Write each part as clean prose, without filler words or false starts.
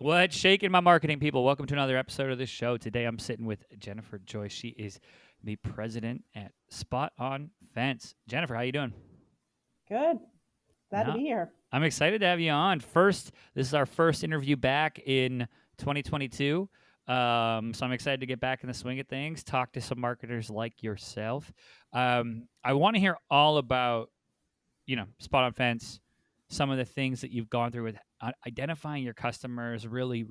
What's shaking my marketing people? Welcome to another episode of this show. Today I'm sitting with Jennifer Joyce. She is the president at SpotOn Fence. Jennifer, how you doing? Good. Glad to No, be here. I'm excited to have you on. This is our first interview back in 2022. So I'm excited to get back in the swing of things, talk to some marketers like yourself. I want to hear all about, Spot on Fence, some of the things that you've gone through with identifying your customers, really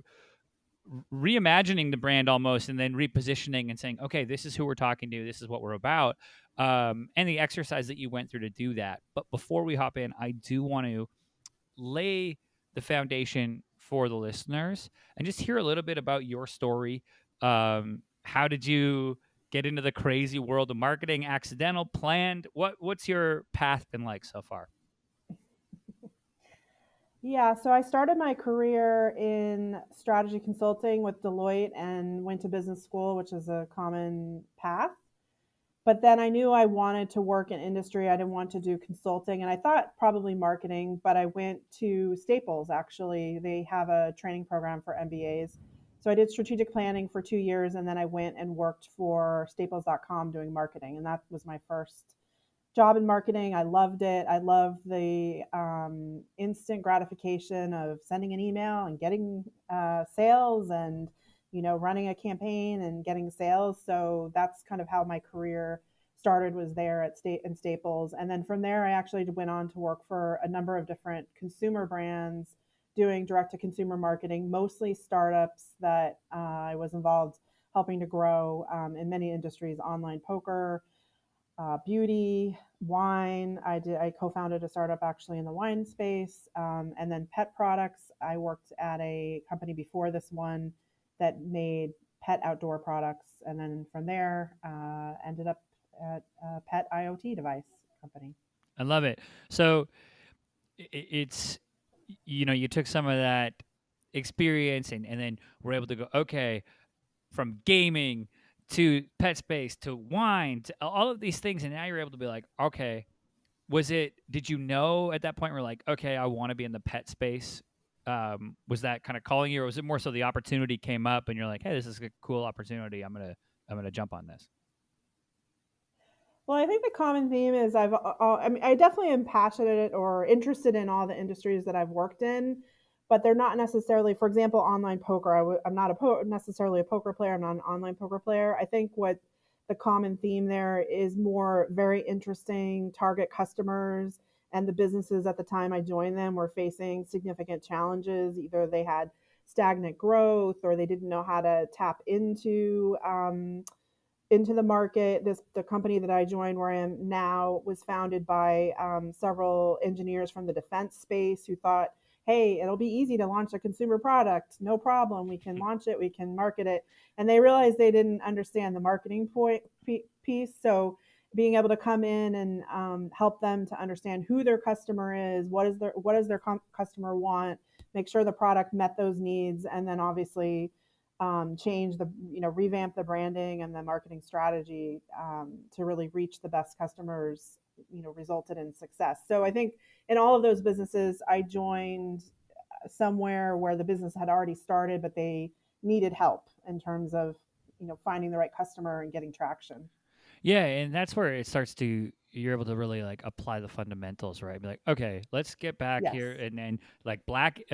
reimagining the brand almost, and then repositioning and saying, okay, this is who we're talking to, this is what we're about, and the exercise that you went through to do that. But before we hop in, I do want to lay the foundation for the listeners and just hear a little bit about your story. How did you get into the crazy world of marketing? Accidental, planned? What's your path been like so far? Yeah, so I started my career in strategy consulting with Deloitte and went to business school, which is a common path. But then I knew I wanted to work in industry. I didn't want to do consulting, and I thought probably marketing, but I went to Staples actually. They have a training program for MBAs. So I did strategic planning for 2 years, and then I went and worked for staples.com doing marketing, and that was my first job in marketing. I loved it. I loved the instant gratification of sending an email and getting sales, and running a campaign and getting sales. So that's kind of how my career started, was there at Staples. And then from there I actually went on to work for a number of different consumer brands doing direct to consumer marketing, mostly startups that I was involved helping to grow in many industries: online poker, beauty, wine. I co-founded a startup actually in the wine space, and then pet products. I worked at a company before this one that made pet outdoor products, and then from there ended up at a pet IoT device company. I love it. So it's, you took some of that experience and then we're able to go, okay, from gaming to pet space to wine to all of these things, and now you're able to be like, okay, did you know at that point we're like, okay, I want to be in the pet space? Was that kind of calling you, or was it more so the opportunity came up and you're like, hey, this is a cool opportunity, I'm gonna jump on this? Well, I think the common theme is I mean, I definitely am passionate or interested in all the industries that I've worked in, but they're not necessarily, for example, online poker. I'm not necessarily a poker player. I'm not an online poker player. I think what the common theme there is more very interesting target customers, and the businesses at the time I joined them were facing significant challenges. Either they had stagnant growth or they didn't know how to tap into the market. The company that I joined, where I am now, was founded by several engineers from the defense space who thought, "Hey, it'll be easy to launch a consumer product. No problem. We can launch it. We can market it." And they realized they didn't understand the marketing piece. So being able to come in and help them to understand who their customer is, what does their customer want, make sure the product met those needs, and then obviously change revamp the branding and the marketing strategy to really reach the best customers, resulted in success. So I think in all of those businesses, I joined somewhere where the business had already started, but they needed help in terms of, finding the right customer and getting traction. Yeah, and that's where it starts to, you're able to really like apply the fundamentals, right? Be like, okay, let's get back Yes. here and then like blocking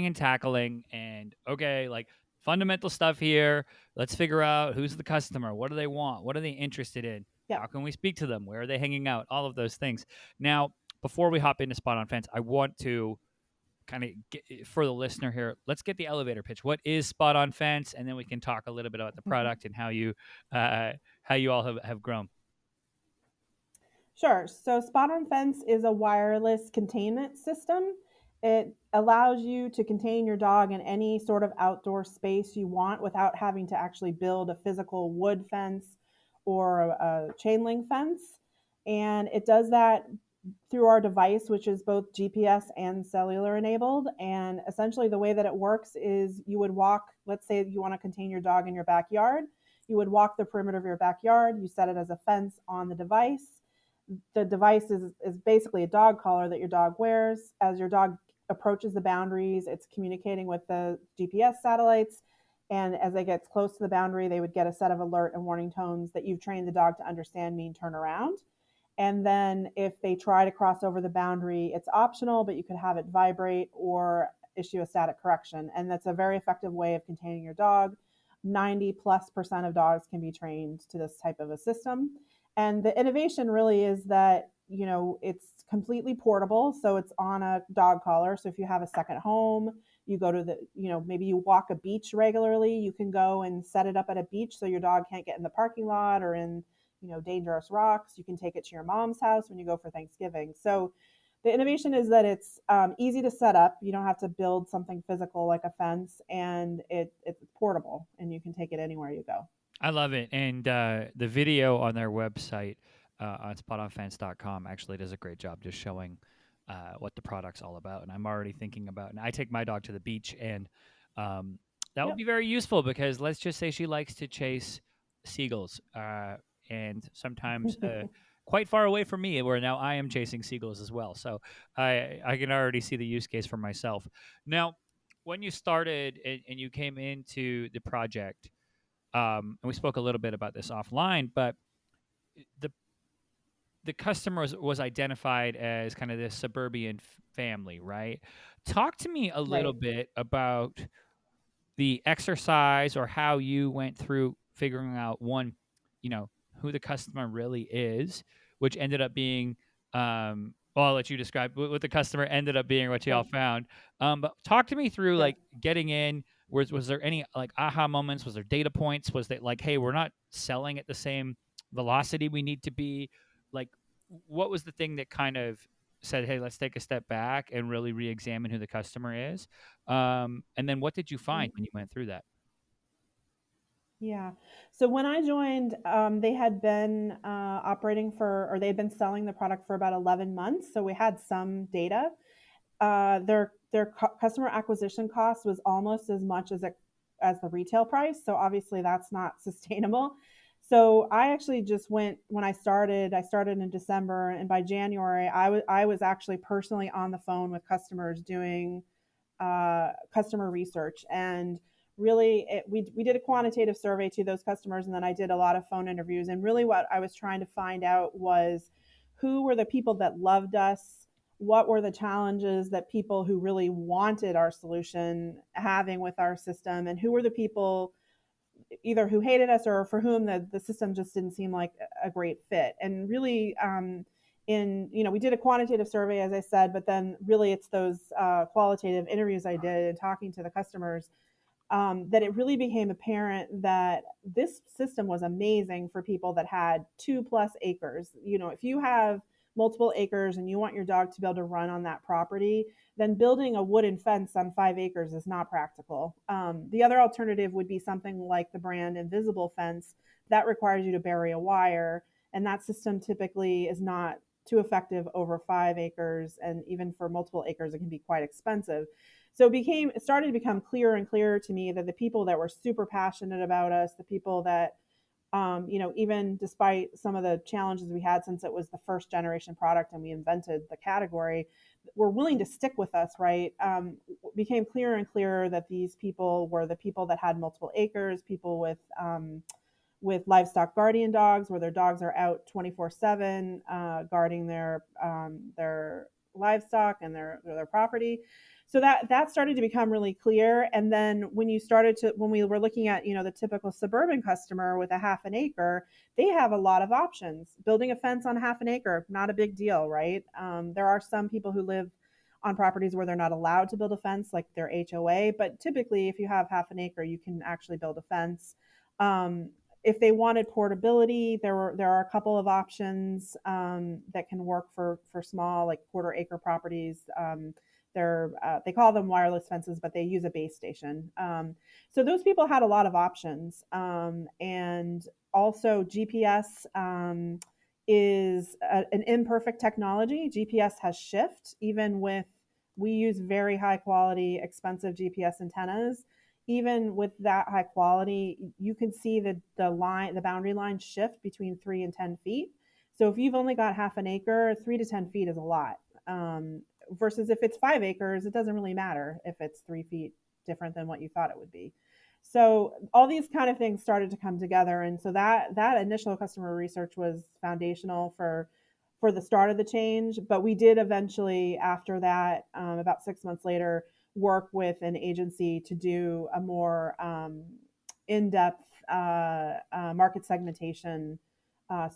and tackling, and okay, like fundamental stuff here. Let's figure out who's the customer, what do they want, what are they interested in, Yeah. how can we speak to them, where are they hanging out, all of those things. Now, before we hop into Spot on Fence, I want to kind of get, for the listener here, let's get the elevator pitch. What is Spot on Fence? And then we can talk a little bit about the product and uh, how you all have grown. Sure. So Spot on Fence is a wireless containment system. It allows you to contain your dog in any sort of outdoor space you want without having to actually build a physical wood fence or a chain link fence. And it does that through our device, which is both GPS and cellular enabled. And essentially, the way that it works is you would walk, let's say you want to contain your dog in your backyard, you would walk the perimeter of your backyard, you set it as a fence on the device. The device is basically a dog collar that your dog wears. As your dog approaches the boundaries, it's communicating with the GPS satellites. And as it gets close to the boundary, they would get a set of alert and warning tones that you've trained the dog to understand mean turn around. And then if they try to cross over the boundary, it's optional, but you could have it vibrate or issue a static correction. And that's a very effective way of containing your dog. 90+% of dogs can be trained to this type of a system. And the innovation really is that, it's completely portable. So it's on a dog collar. So if you have a second home, you go to maybe you walk a beach regularly, you can go and set it up at a beach so your dog can't get in the parking lot or in dangerous rocks. You can take it to your mom's house when you go for Thanksgiving. So the innovation is that it's easy to set up. You don't have to build something physical like a fence, and it's portable, and you can take it anywhere you go. I love it. And the video on their website on spotonfence.com actually does a great job just showing what the product's all about. And I'm already thinking about, and I take my dog to the beach, and that would Yep. be very useful because let's just say she likes to chase seagulls. And sometimes quite far away from me, where now I am chasing seagulls as well. So I can already see the use case for myself. Now, when you started and you came into the project, and we spoke a little bit about this offline, but the the customer was identified as kind of this suburban family, right? Talk to me a little Right. bit about the exercise or how you went through figuring out one, you know, who the customer really is, which ended up being, well, I'll let you describe what the customer ended up being, what you all Right. found. But talk to me through Sure. like getting in. Was there any like aha moments? Was there data points? Was that like, hey, we're not selling at the same velocity we need to be? Like, what was the thing that kind of said, hey, let's take a step back and really re-examine who the customer is? And then what did you find when you went through that? Yeah. So when I joined, they had been operating or they had been selling the product for about 11 months. So we had some data. Their customer acquisition cost was almost as much as the retail price. So obviously that's not sustainable. So I actually just went when I started. I started in December, and by January, I was actually personally on the phone with customers doing customer research. And really, we did a quantitative survey to those customers, and then I did a lot of phone interviews. And really, what I was trying to find out was who were the people that loved us, what were the challenges that people who really wanted our solution having with our system, and who were the people either who hated us or for whom the system just didn't seem like a great fit. And really, we did a quantitative survey, as I said, but then really it's those qualitative interviews I did and talking to the customers, that it really became apparent that this system was amazing for people that had 2+ acres. If you have multiple acres and you want your dog to be able to run on that property, then building a wooden fence on 5 acres is not practical. The other alternative would be something like the brand Invisible Fence that requires you to bury a wire, and that system typically is not too effective over 5 acres, and even for multiple acres, it can be quite expensive. So it started to become clearer and clearer to me that the people that were super passionate about us, the people that even despite some of the challenges we had since it was the first generation product and we invented the category, were willing to stick with us, right? Became clearer and clearer that these people were the people that had multiple acres, people with livestock guardian dogs, where their dogs are out 24/7 guarding their livestock and their property. So that started to become really clear. And then when we were looking at the typical suburban customer with a half an acre, they have a lot of options. Building a fence on half an acre, not a big deal, right? There are some people who live on properties where they're not allowed to build a fence, like their HOA. But typically, if you have half an acre, you can actually build a fence. If they wanted portability, there are a couple of options that can work for small, like quarter-acre properties. They call them wireless fences, but they use a base station. So those people had a lot of options, and also GPS is an imperfect technology. GPS has shift, even with we use very high quality, expensive GPS antennas. Even with that high quality, you can see the boundary line shift between 3 and 10 feet. So if you've only got half an acre, 3 to 10 feet is a lot. versus if it's 5 acres, it doesn't really matter if it's 3 feet different than what you thought it would be. So all these kind of things started to come together, and so that initial customer research was foundational for the start of the change. But we did eventually, after that, about 6 months later, work with an agency to do a more in-depth market segmentation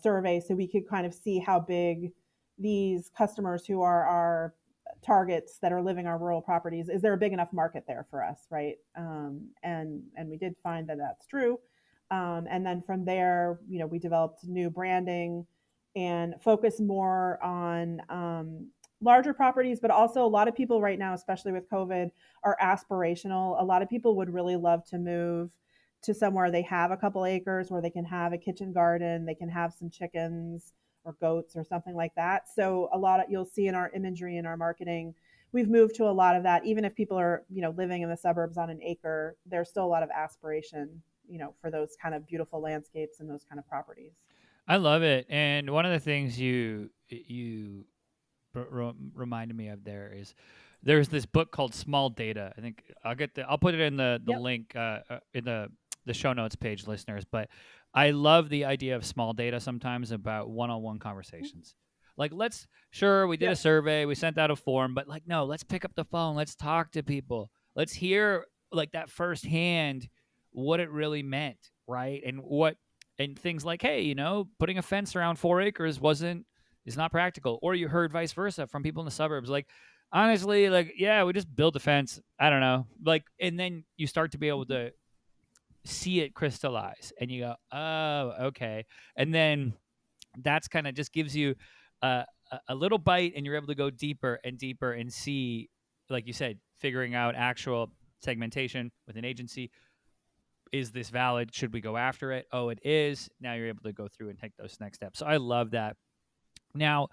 survey, so we could kind of see how big these customers who are our targets that are living on rural properties, is there a big enough market there for us, right? And we did find that that's true. And then from there, we developed new branding and focus more on larger properties, but also a lot of people right now, especially with COVID, are aspirational. A lot of people would really love to move to somewhere they have a couple acres where they can have a kitchen garden, they can have some chickens or goats or something like that. So a lot of, you'll see in our imagery and our marketing, we've moved to a lot of that. Even if people are, living in the suburbs on an acre, there's still a lot of aspiration, for those kind of beautiful landscapes and those kind of properties. I love it. And one of the things you reminded me of there is there's this book called Small Data. I think I'll put it in the Yep. link in the show notes page, listeners. But I love the idea of small data sometimes about one-on-one conversations. Like, we did a Yep. survey, we sent out a form, but like, no, let's pick up the phone, let's talk to people, let's hear like that firsthand what it really meant, right? And things like, hey, putting a fence around 4 acres is not practical. Or you heard vice versa from people in the suburbs. Like, honestly, like, yeah, we just built a fence. I don't know. Like, and then you start to be able to see it crystallize and you go, oh, okay. And then that's kind of just gives you uh, a little bite, and you're able to go deeper and deeper and see, like you said, figuring out actual segmentation with an agency. Is this valid? Should we go after it? Oh, it is. Now you're able to go through and take those next steps. So I love that. Now,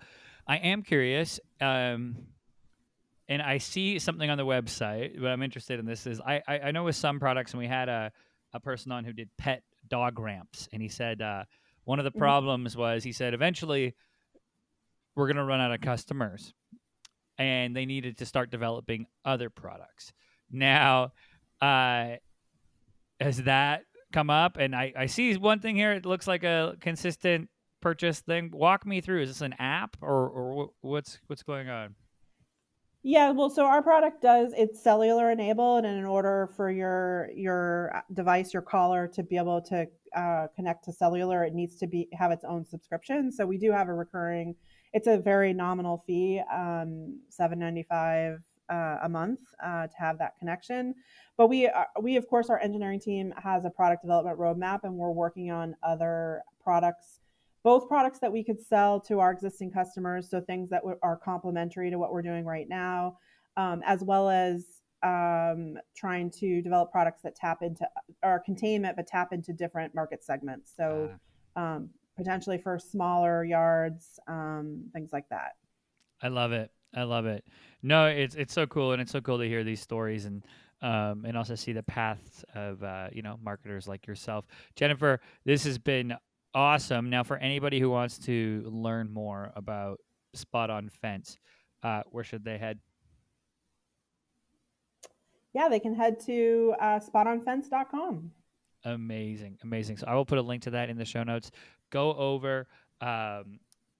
I am curious, and I see something on the website, but I'm interested in this. Is I know with some products, and we had a person on who did pet dog ramps, and he said one of the Mhm. problems was, he said, eventually we're going to run out of customers, and they needed to start developing other products. Now, has that come up? And I see one thing here. It looks like a consistent purchase thing. Walk me through. Is this an app, or what's going on? Yeah, well, so our product it's cellular enabled, and in order for your device, your collar, to be able to connect to cellular, it needs to have its own subscription. So we do have a recurring. It's a very nominal fee, $7.95 a month to have that connection. But we of course, our engineering team has a product development roadmap, and we're working on other products, both products that we could sell to our existing customers, so things that are complementary to what we're doing right now, as well as trying to develop products that tap into or containment, but tap into different market segments. So potentially for smaller yards, things like that. I love it. I love it. No, it's so cool, and it's so cool to hear these stories, and also see the paths of marketers like yourself, Jennifer. This has been awesome. Now, for anybody who wants to learn more about SpotOn Fence, where should they head? Yeah, they can head to spotonfence.com. Amazing, amazing. So I will put a link to that in the show notes. Go over.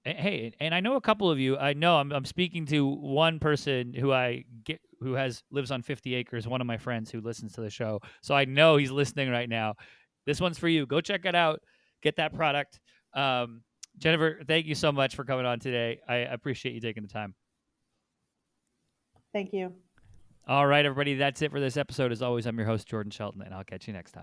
Hey, and I know a couple of you. I know I'm speaking to one person who lives on 50 acres. One of my friends who listens to the show, so I know he's listening right now. This one's for you. Go check it out. Get that product. Jennifer, thank you so much for coming on today. I appreciate you taking the time. Thank you. All right, everybody, that's it for this episode. As always, I'm your host, Jordan Shelton, and I'll catch you next time.